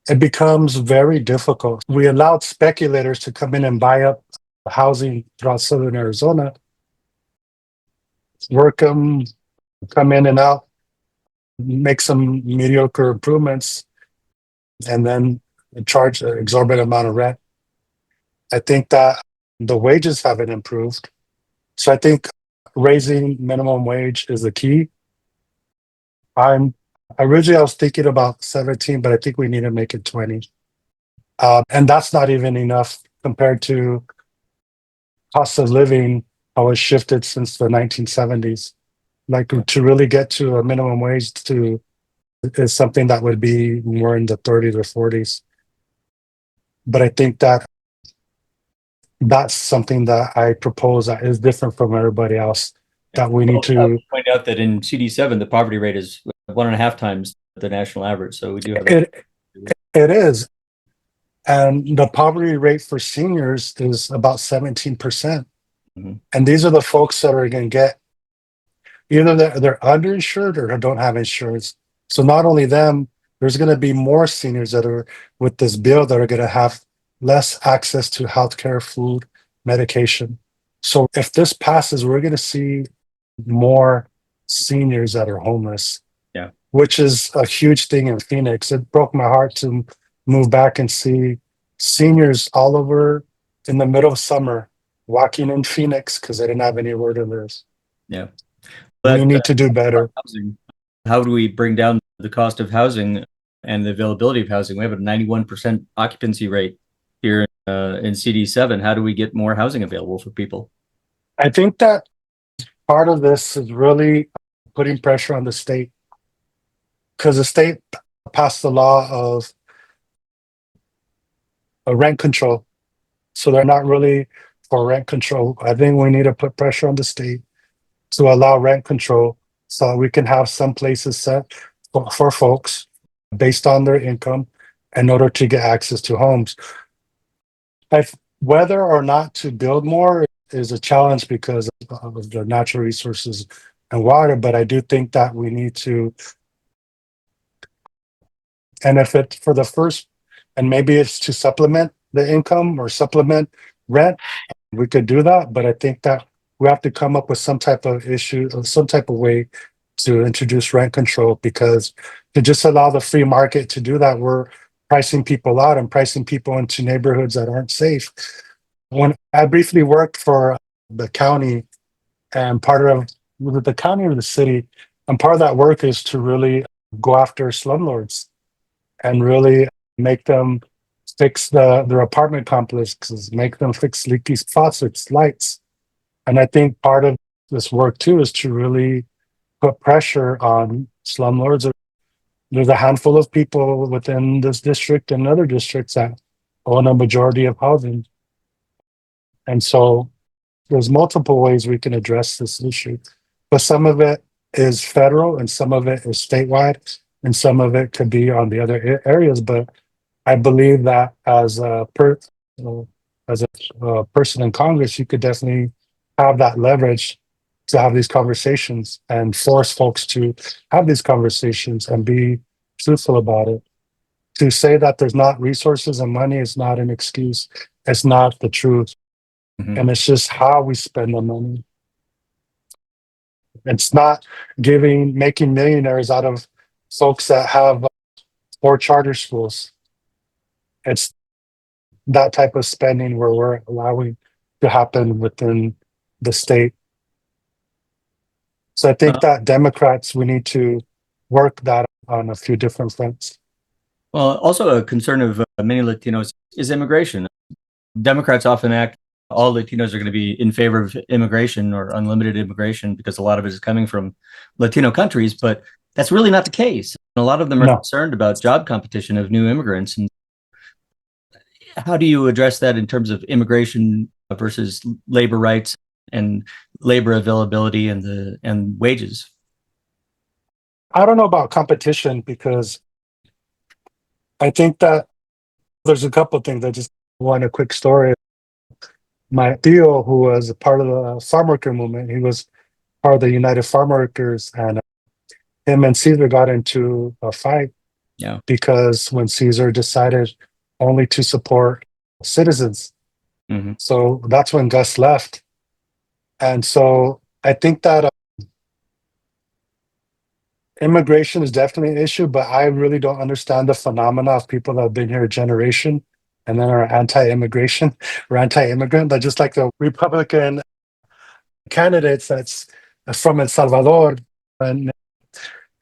Speaker 2: it becomes very difficult. We allowed speculators to come in and buy up housing throughout southern Arizona, work them, come in and out, make some mediocre improvements, and then charge an exorbitant amount of rent. I think that the wages haven't improved. So I think raising minimum wage is the key. Originally I was thinking about 17, but I think we need to make it 20. And that's not even enough compared to cost of living, how it's shifted since the 1970s. Like, to really get to a minimum wage is something that would be more in the 30s or 40s. But I think that that's something that I propose that is different from everybody else, that we need to
Speaker 1: point out that in CD7 the poverty rate is 1.5 times the national average. So we do have
Speaker 2: it is. And the poverty rate for seniors is about 17%. And these are the folks that are going to get either they're underinsured or don't have insurance. So not only them, there's going to be more seniors that are with this bill that are going to have less access to healthcare, food, medication. So if this passes, we're going to see more seniors that are homeless, which is a huge thing in Phoenix. It broke my heart to move back and see seniors all over in the middle of summer walking in Phoenix because they didn't have anywhere to live.
Speaker 1: Yeah.
Speaker 2: We need to do better.
Speaker 1: Housing. How do we bring down the cost of housing and the availability of housing? We have a 91% occupancy rate here in CD7. How do we get more housing available for people?
Speaker 2: I think that part of this is really putting pressure on the state, because the state passed the law of rent control. So they're not really for rent control. I think we need to put pressure on the state to allow rent control so that we can have some places set for folks based on their income in order to get access to homes. Whether or not to build more is a challenge because of the natural resources and water, but I do think that we need to, and if it for the first, and maybe it's to supplement the income or supplement rent, we could do that, but I think that we have to come up with some type of issue or some type of way to introduce rent control, because to just allow the free market to do that, we're pricing people out and pricing people into neighborhoods that aren't safe. When I briefly worked for the county, and part of the county or the city, and part of that work is to really go after slumlords and really make them fix their apartment complexes, make them fix leaky faucets, lights. And I think part of this work too is to really put pressure on slumlords. There's a handful of people within this district and other districts that own a majority of housing. And so there's multiple ways we can address this issue, but some of it is federal and some of it is statewide and some of it could be on the other areas. But I believe that as a person in Congress, you could definitely have that leverage to have these conversations and force folks to have these conversations and be truthful about it. To say that there's not resources and money is not an excuse. It's not the truth.
Speaker 1: Mhm.
Speaker 2: And it's just how we spend the money. It's not making millionaires out of folks that have 4 charter schools. It's that type of spending where we're allowing to happen within the state. So I think that Democrats, we need to work that on a few different fronts.
Speaker 1: Well, also a concern of many Latinos is immigration. Democrats often act all Latinos are going to be in favor of immigration or unlimited immigration because a lot of it is coming from Latino countries, but that's really not the case. A lot of them are concerned about job competition of new immigrants. And how do you address that in terms of immigration versus labor rights and labor availability and wages?
Speaker 2: I don't know about competition because I think that there's a couple of things. I just want a quick story. My tío, who was a part of the farm worker movement, he was part of the United Farm Workers, and him and Caesar got into a fight.
Speaker 1: Yeah.
Speaker 2: Because when Caesar decided only to support citizens.
Speaker 1: Mm-hmm.
Speaker 2: So that's when Gus left. And so I think that immigration is definitely an issue, but I really don't understand the phenomena of people that have been here a generation and then are anti-immigration or anti-immigrant. They're just like the Republican candidates that's from El Salvador. And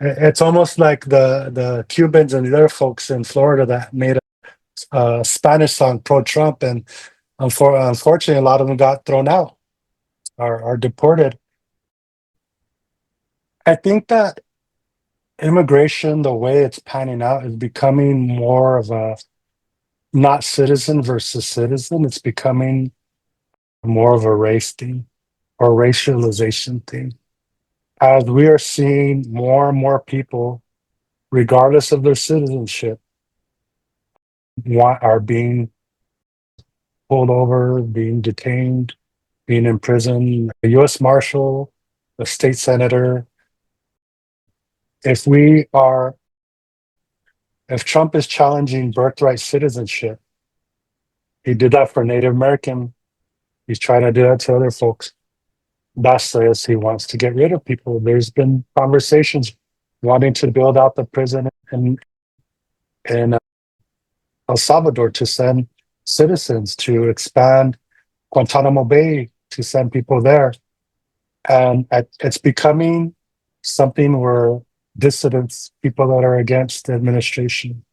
Speaker 2: it's almost like the Cubans and the other folks in Florida that made a Spanish song pro-Trump, and unfortunately, a lot of them got thrown out or are deported. I think that immigration, the way it's panning out, is becoming more of a not citizen versus citizen. It's becoming more of a race thing or racialization thing. As we are seeing more and more people, regardless of their citizenship, are being pulled over, being detained, being in prison. A U.S. Marshal, a state senator. If Trump is challenging birthright citizenship, he did that for Native American. He's trying to do that to other folks. That says he wants to get rid of people. There's been conversations wanting to build out the prison in El Salvador to send citizens, to expand Guantanamo Bay, to send people there. And it's becoming something where dissidents, people that are against the administration,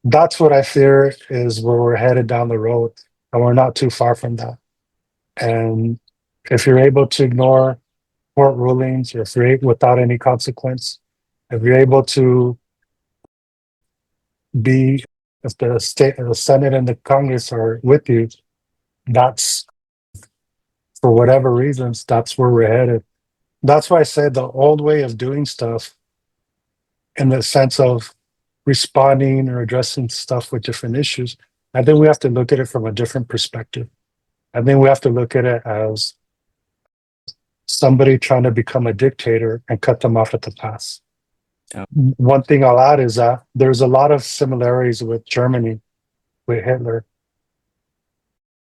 Speaker 2: that's what I fear is where we're headed down the road. And we're not too far from that. And if you're able to ignore court rulings, or if you're without any consequence, if you're able to if the state, the Senate and the Congress are with you, that's, for whatever reasons, that's where we're headed. That's why I said the old way of doing stuff, in the sense of responding or addressing stuff with different issues, I think we have to look at it from a different perspective. I think we have to look at it as somebody trying to become a dictator and cut them off at the pass.
Speaker 1: Yeah.
Speaker 2: One thing I'll add is that there's a lot of similarities with Germany, with Hitler.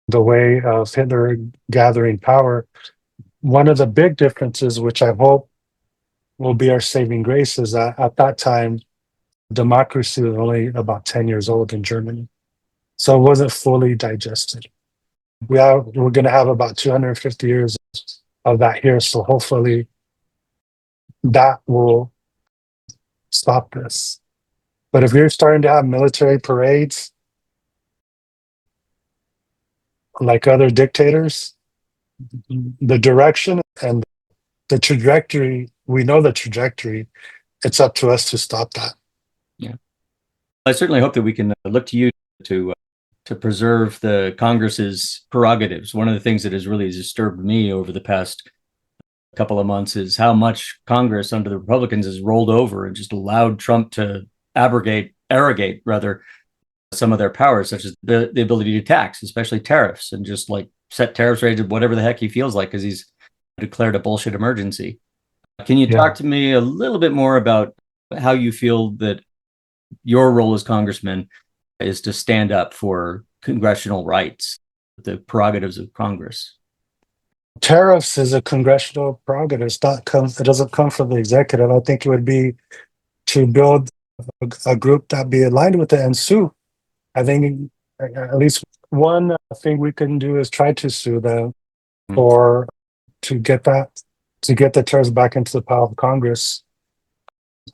Speaker 2: The way of Hitler gathering power. One of the big differences, which I hope will be our saving grace, is that at that time, democracy was only about 10 years old in Germany. So it wasn't fully digested. We're going to have about 250 years of that here. So hopefully that will stop this. But if you're starting to have military parades like other dictators, the direction and the trajectory, we know the trajectory. It's up to us to stop that.
Speaker 1: Yeah. I certainly hope that we can look to you to to preserve the Congress's prerogatives. One of the things that has really disturbed me over the past couple of months is how much Congress under the Republicans has rolled over and just allowed Trump to arrogate rather some of their powers, such as the ability to tax, especially tariffs, and just like set tariffs rates at whatever the heck he feels like because he's declared a bullshit emergency. Can you talk to me a little bit more about how you feel that your role as congressman is to stand up for congressional rights, the prerogatives of Congress?
Speaker 2: Tariffs is a congressional prerogative. It doesn't come from the executive. I think it would be to build a group that be aligned with it and sue. I think at least one thing we can do is try to sue them or to get the tariffs back into the power of Congress.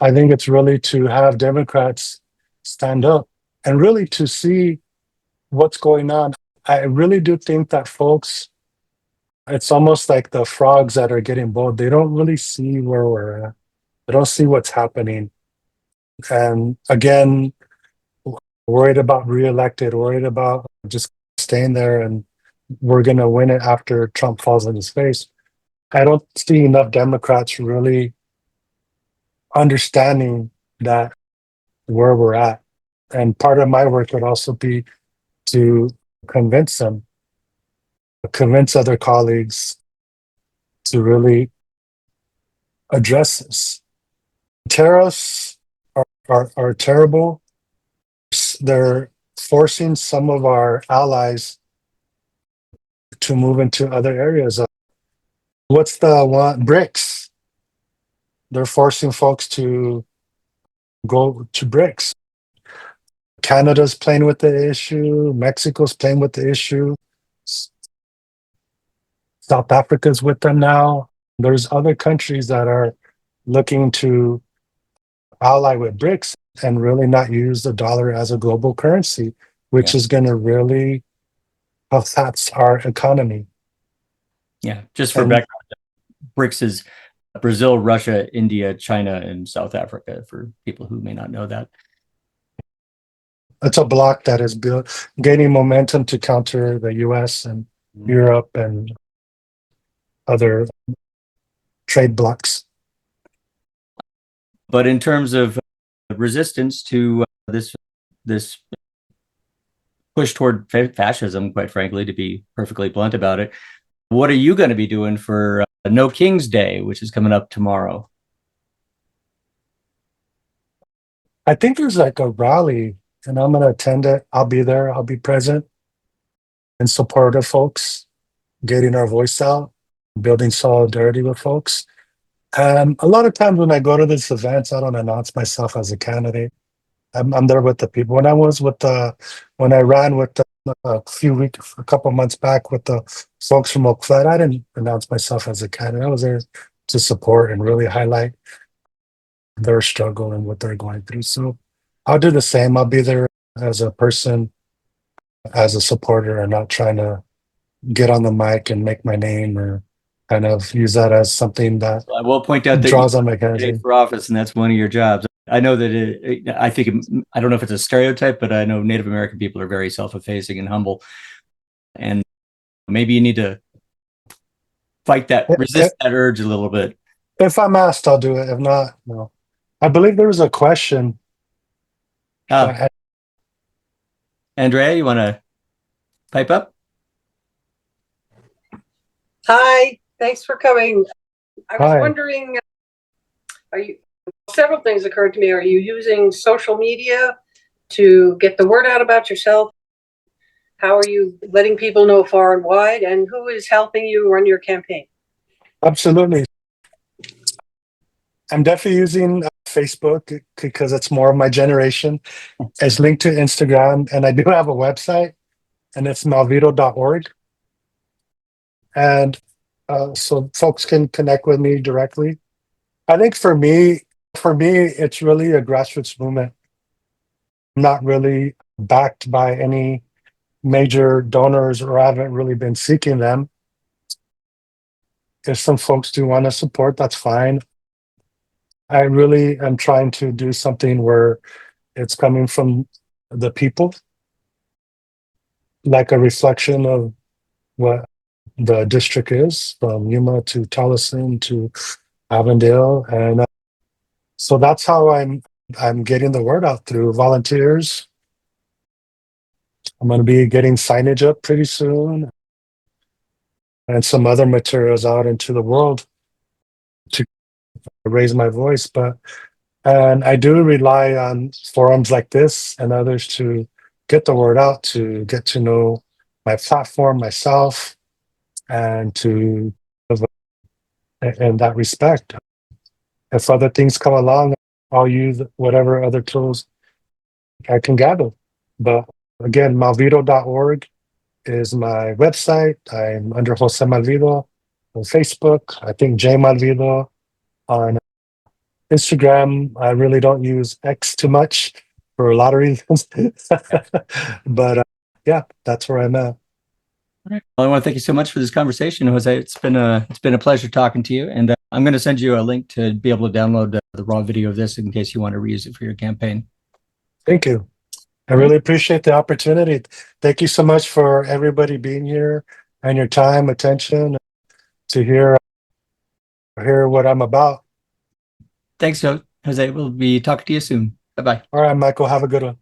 Speaker 2: I think it's really to have Democrats stand up and really to see what's going on. I really do think that folks, it's almost like the frogs that are getting boiled. They don't really see where we're at. They don't see what's happening. And again, worried about reelected, worried about just staying there and we're going to win it after Trump falls on his face. I don't see enough Democrats really understanding that where we're at. And part of my work would also be to convince them, convince other colleagues to really address this. Tariffs are terrible. They're forcing some of our allies to move into other areas. What's the one? BRICS. They're forcing folks to go to BRICS. Canada's playing with the issue. Mexico's playing with the issue. South Africa's with them now. There's other countries that are looking to ally with BRICS and really not use the dollar as a global currency, which is going to really affect our economy.
Speaker 1: Yeah, just for background, BRICS is Brazil, Russia, India, China, and South Africa, for people who may not know that.
Speaker 2: It's a bloc that is gaining momentum to counter the US and Europe and other trade blocs.
Speaker 1: But in terms of resistance to this push toward fascism, quite frankly, to be perfectly blunt about it, what are you going to be doing for No King's Day, which is coming up tomorrow?
Speaker 2: I think there's like a rally, and I'm going to attend it. I'll be there. I'll be present in support of folks, getting our voice out, building solidarity with folks. And a lot of times when I go to these events, I don't announce myself as a candidate. I'm there with the people. When I ran with a couple months back with the folks from Oak Flat, I didn't announce myself as a candidate. I was there to support and really highlight their struggle and what they're going through. So I'll do the same. I'll be there as a person, as a supporter, and not trying to get on the mic and make my name or kind of use that as something that
Speaker 1: I will point out that
Speaker 2: draws on my
Speaker 1: candidate for office, and that's one of your jobs. I know that I don't know if it's a stereotype, but I know Native American people are very self-effacing and humble, and maybe you need to resist that urge a little bit.
Speaker 2: If I'm asked, I'll do it. If not, no. I believe there was a question.
Speaker 1: Andrea, you want to pipe up?
Speaker 5: Hi, thanks for coming. I was wondering, several things occurred to me. Are you using social media to get the word out about yourself? How are you letting people know far and wide? And who is helping you run your campaign?
Speaker 2: Absolutely. I'm definitely using Facebook because it's more of my generation. It's linked to Instagram, and I do have a website, and it's malvido.org. And so folks can connect with me directly. I think for me, it's really a grassroots movement. I'm not really backed by any major donors, or I haven't really been seeking them. If some folks do want to support, that's fine. I really am trying to do something where it's coming from the people. like a reflection of what the district is, from Yuma to Towson to Avondale, and so that's how I'm getting the word out through volunteers. I'm going to be getting signage up pretty soon, and some other materials out into the world to raise my voice. And I do rely on forums like this and others to get the word out, to get to know my platform, myself, and to, in that respect. If other things come along, I'll use whatever other tools I can gather. But again, malvido.org is my website. I'm under Jose Malvido on Facebook. I think J Malvido on Instagram. I really don't use X too much for a lot of reasons. But yeah, that's where I'm at.
Speaker 1: All right. Well, I want to thank you so much for this conversation, Jose. It's been a pleasure talking to you, and I'm going to send you a link to be able to download the raw video of this in case you want to reuse it for your campaign.
Speaker 2: Thank you. I really appreciate the opportunity. Thank you so much for everybody being here and your time, attention to hear what I'm about.
Speaker 1: Thanks, Jose. We'll be talking to you soon. Bye-bye.
Speaker 2: All right, Michael, have a good one.